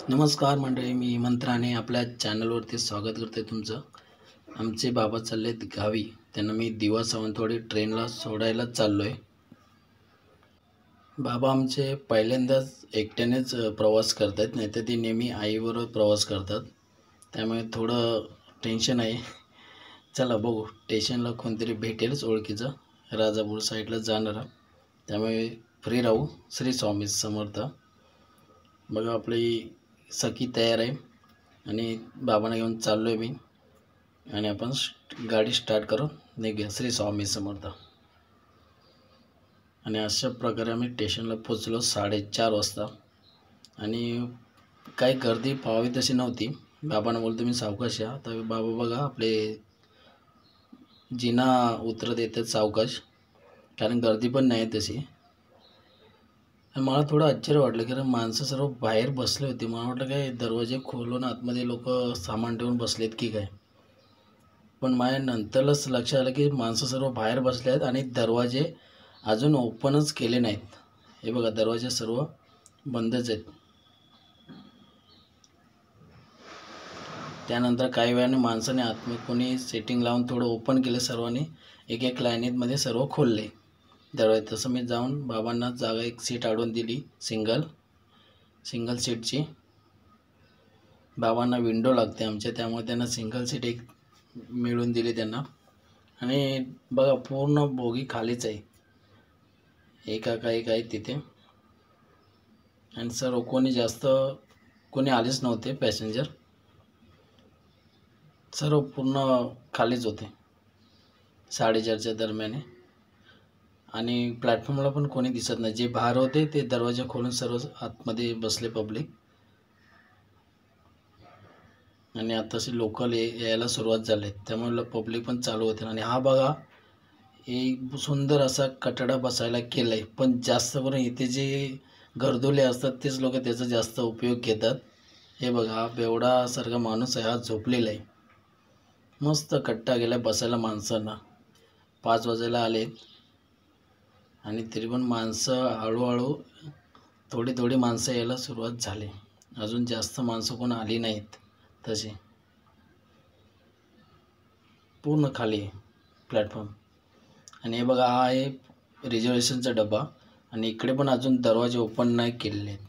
नमस्कार मंडळी, मी मंत्राने आपल्या चॅनलवरती स्वागत करते तुमचं. आमचे बाबा चाललेत गावी. त्यांना मी दिवा सावंतवाडी ट्रेनला सोडायला चाललो आहे. बाबा आमचे पहिल्यांदाच एकट्यानेच प्रवास करत आहेत, नाही तर ते नेहमी आईबरोबर प्रवास करतात. त्यामुळे थोडं टेन्शन आहे. चला बघू, स्टेशनला कोणतरी भेटेलच ओळखीचं, राजापूर साईडला जाणारा. त्यामुळे फ्री राहू. श्री स्वामी समर्थ. बघा आपली सखी तयार आहे आणि बाबांना घेऊन चाललो आहे मी, आणि आपण गाडी स्टार्ट करून निघूया. श्री स्वामी समर्थ. आणि अशा प्रकारे आम्ही स्टेशनला पोचलो 4:30 वाजता. आणि काही गर्दी पाहावी तशी नव्हती. बाबांना बोलतो मी सावकाश या. तर बाबा बघा आपले जिना उतरत येतात सावकाश, कारण गर्दी पण नाही तशी. मला थोडं आश्चर्य वाटलं, कारण माणसं सर्व बाहेर बसले होते. मला वाटलं काय दरवाजे खोलून आतमध्ये लोक सामान ठेवून बसलेत की काय. पण माझ्या नंतरच लक्षात आलं की माणसं सर्व बाहेर बसले आहेत आणि दरवाजे अजून ओपनच केले नाहीत. हे बघा, दरवाजे सर्व बंदच आहेत. त्यानंतर काही वेळाने माणसाने आतमध्ये कोणी सेटिंग लावून थोडं ओपन केलं. सर्वांनी एक एक लाईनीमध्ये सर्व खोलले दरवाजे. तसं मी जाऊन बाबांना जागा एक सीट अडवून दिली, सिंगल सीटची. बाबांना विंडो लागते आमच्या, त्यामुळे त्यांना सिंगल सीट एक मिळून दिली त्यांना. आणि बघा पूर्ण बोगी खालीच आहे, एक आहे तिथे. आणि सर्व कोणी आलेच नव्हते पॅसेंजर, सर्व पूर्ण खालीच होते 4:30च्या दरम्यान. आणि प्लॅटफॉर्मला पण कोणी दिसत नाही. जे बाहेर होते ते दरवाजा खोलून सर्व आतमध्ये बसले पब्लिक. आणि आताशी लोकल यायला सुरुवात झाली, त्यामुळे पब्लिक पण चालू होते. आणि हा बघा, एक सुंदर असा कटडा बसायला केला आहे. पण जास्त करून इथे जे गर्दुले असतात तेच लोक त्याचा जास्त उपयोग घेतात. हे बघा, हा बेवडासारखा माणूस आहे, हा झोपलेला आहे. मस्त कट्टा गेला बसायला माणसांना. 5 वाजायला आलेत आणि तरी पण माणसं हळूहळू थोडी माणसं यायला सुरुवात झाली. अजून जास्त माणसं कोण आली नाहीत तसे. पूर्ण खाली आहे प्लॅटफॉर्म. आणि हे बघा, हा आहे रिझर्वेशनचा डबा. आणि इकडे पण अजून दरवाजे ओपन नाही केलेले आहेत.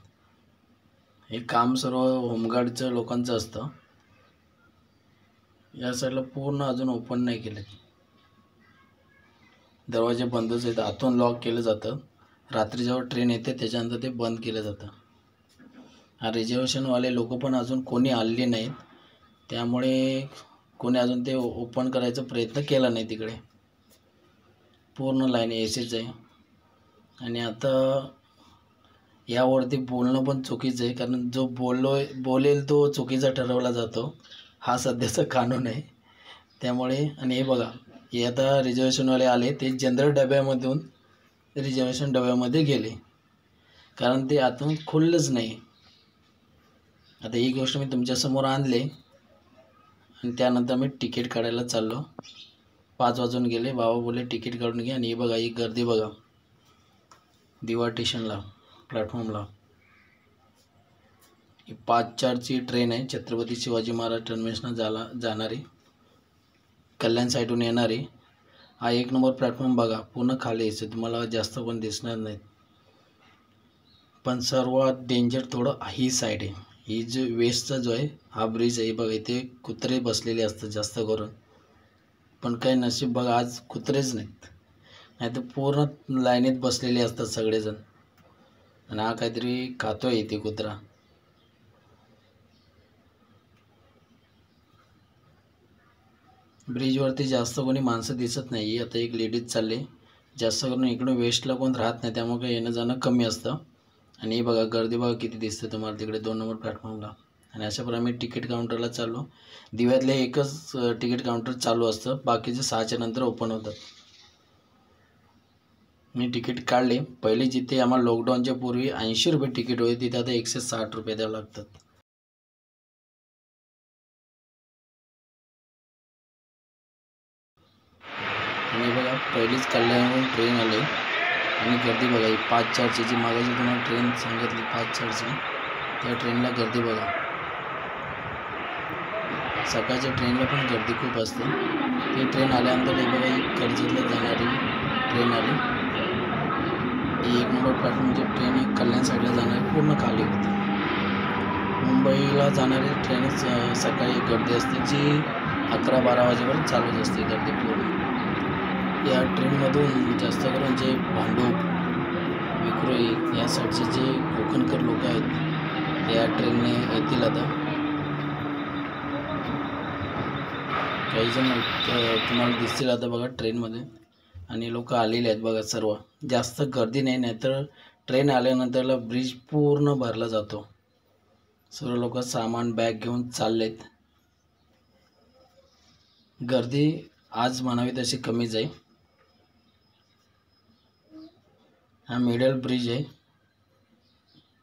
हे काम सर्व होमगार्डच्या लोकांचं असतं. या साईडला पूर्ण अजून ओपन नाही केले, दरवाजे बंदच आहेत. आतून लॉक केलं जातं. रात्री जेव्हा ट्रेन येते त्याच्यानंतर ते बंद केलं जातं. हा रिझर्वेशनवाले लोक पण अजून कोणी आलेले नाहीत, त्यामुळे कोणी अजून ते ओपन करायचा प्रयत्न केला नाही. तिकडे पूर्ण लाईन एसीच आहे. आणि आता यावरती बोलणं पण चुकीचं आहे, कारण जो बोलेल तो चुकीचा ठरवला जातो, हा सध्याचा कानून आहे. त्यामुळे आणि हे बघा, हे आता रिझर्वेशनवाले आले, ते जनरल डब्यामधून रिझर्वेशन डब्यामध्ये गेले, कारण ते आतून खुललंच नाही. आता ही गोष्ट मी तुमच्यासमोर आणले. आणि त्यानंतर मी तिकीट काढायला चाललो. 5 वाजून गेले. बाबा बोलले तिकीट काढून घे. आणि हे बघा, ही गर्दी बघा दिवा स्टेशनला, प्लॅटफॉर्मला. ही 5:04ची ट्रेन आहे, छत्रपती शिवाजी महाराज टर्मिनसला जाणारी, कल्याण साईडून येणारी. हा 1 नंबर प्लॅटफॉर्म बघा, पूर्ण खाली आहे. तुम्हाला जास्त पण दिसणार नाहीत. पण सर्वात डेंजर थोडं ही साईड आहे. ही जो वेस्टचा जो आहे हा ब्रिज आहे बघा, इथे कुत्रे बसलेले असतात जास्त करून. पण काही नशीब बघा, आज कुत्रेच नाहीत, नाही तर पूर्ण लाईनीत बसलेले असतात सगळेजण. आणि हा काहीतरी खातोय इथे कुत्रा. ब्रिजवरती जास्त कोणी माणसं दिसत नाही. आता एक लेडीज चालले. जास्त करून इकडून वेस्टला कोण राहत नाही, त्यामुळे काही येणं जाणं कमी असतं. आणि हे बघा गर्दी बघा किती दिसते तुम्हाला तिकडे 2 नंबर प्लॅटफॉर्मला. आणि अशा प्रकारे मी तिकीट काउंटरला चाललो. दिव्यातले एकच तिकीट काउंटर चालू असतं, बाकीचे 6च्या नंतर ओपन होतात. मी तिकीट काढले. पहिले जिथे आम्हाला लॉकडाऊनच्या पूर्वी 80 रुपये तिकीट होते, तिथे आता 160 रुपये द्यावं लागतात. आणि बघा, पहिलीच कल्याणवरून ट्रेन आली. आणि गर्दी बघा, ही 5:04ची जी मागायची तुम्हाला ट्रेन सांगितली 5:04ची, त्या ट्रेनला गर्दी बघा, सकाळच्या ट्रेनला पण गर्दी खूप असते. ती ट्रेन आल्यानंतर हे बघा, ही कर्जतला जाणारी ट्रेन आली. ही 1 नंबर प्लॅटफॉर्मची ट्रेन ही कल्याण साईडला जाणारी पूर्ण खाली होती. मुंबईला जाणारी ट्रेन सकाळी गर्दी असते, जी 11-12 वाजेपर्यंत चालूच असते गर्दी पूर्ण. या ट्रेनमधून जास्त करून जे भांडूप, विक्रोळी या साईडचे जे कोकणकर लोक आहेत ते या ट्रेनने येतील. आता काही जण तुम्हाला दिसतील आता बघा ट्रेनमध्ये, आणि लोक आलेले आहेत बघा सर्व. जास्त गर्दी नाही, नाहीतर ट्रेन आल्यानंतरला ब्रिज पूर्ण भरला जातो. सर्व लोक सामान बॅग घेऊन चाललेत. गर्दी आज म्हणावी तशी कमीच आहे. हा मिडल ब्रिज आहे,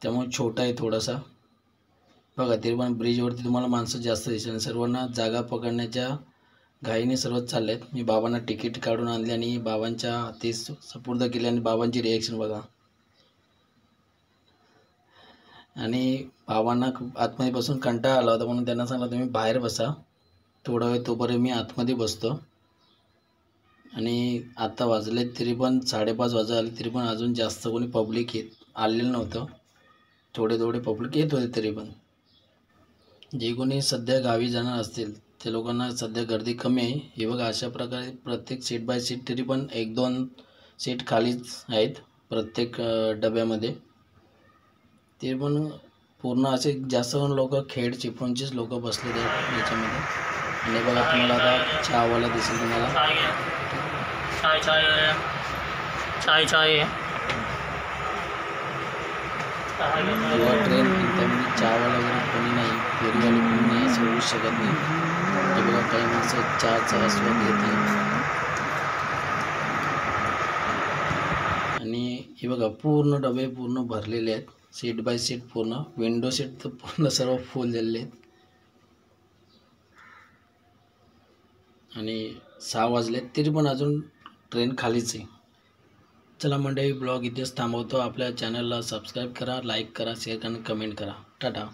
त्यामुळे छोटा आहे थोडासा. बघा तरी पण ब्रिजवरती तुम्हाला माणसं जास्त दिसेल. सर्वांना जागा पकडण्याच्या घाईने सर्वच चाललेत. मी बाबांना तिकीट काढून आणले आणि बाबांच्या हाती सुपूर्द केले, आणि बाबांची रिॲक्शन बघा. आणि बाबांना खूप आतमध्ये बसून कंटाळा आला होता, म्हणून त्यांना सांगितलं तुम्ही बाहेर बसा थोडा वेळ, तोपर्यंत मी आतमध्ये बसतो. आणि आता वाजलेत तरी पण 5:30 वाजता आले, तरी पण अजून जास्त कोणी पब्लिक आलेलं नव्हतं. थोडे पब्लिक येत होते. तरी पण जे कोणी सध्या गावी जाणार असतील त्या लोकांना सध्या गर्दी कमी आहे. हे बघा, अशा प्रकारे प्रत्येक सीट बाय सीट तरी पण 1-2 सीट खालीच आहेत प्रत्येक डब्यामध्ये. ते पण पूर्ण असे जास्त करून लोक खेड चिपळूणचेच लोक बसले आहेत याच्यामध्ये. आणि बघा तुम्हाला आता चहावाला दिसेल तुम्हाला. किंवा ट्रेन त्यामध्ये चहावाला वगैरे कोणी नाही, फेरीवाले कोणी नाही, असं होऊ शकत नाही. हे बघा काही माणसं चहाचा आस्वाद घेत आहेत. आणि हे बघा पूर्ण डबे पूर्ण भरलेले आहेत, सीट बाय सीट पूर्ण. विंडो सीट तर पूर्ण सर्व फुल झालेले आहेत. आणि 6 वाजलेत तरी पण अजून ट्रेन खालीच आहे. चला मंडळी, ब्लॉग इथेच थांबवतो. आपल्या चॅनलला सबस्क्राईब करा, लाईक करा, शेअर करा, कमेंट करा. टाटा.